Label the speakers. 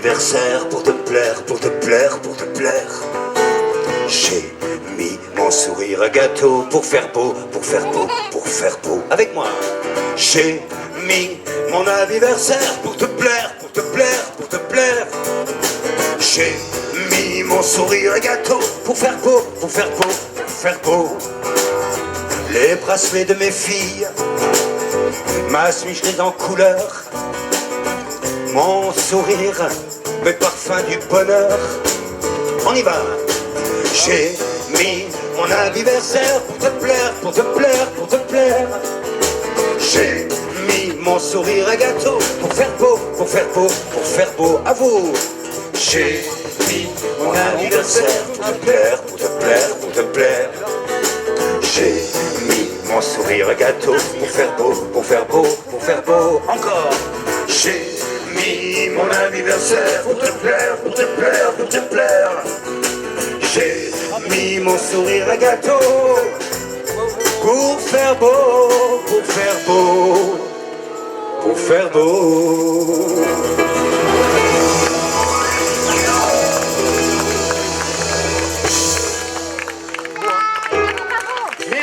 Speaker 1: anniversaire pour te plaire, pour te plaire, pour te plaire. J'ai mis mon sourire à gâteau pour faire beau, pour faire beau, pour faire beau. Avec moi. J'ai mis mon anniversaire pour te plaire, pour te plaire, pour te plaire. J'ai mis mon sourire à gâteau pour faire beau, pour faire beau, pour faire beau. Les bracelets de mes filles, ma chemise en couleur, mon sourire, mes parfums du bonheur. On y va. J'ai mis mon anniversaire pour te plaire, pour te plaire, pour te plaire. J'ai mis mon sourire à gâteau pour faire beau, pour faire beau, pour faire beau. À vous. J'ai mis mon anniversaire pour te plaire, pour te plaire, pour te plaire. J'ai mis mon sourire à gâteau pour faire beau, pour faire beau, pour faire beau. Encore. J'ai mis mon anniversaire pour te plaire, pour te plaire, pour te plaire. J'ai mis mon sourire à gâteau pour faire beau, pour faire beau, pour faire beau.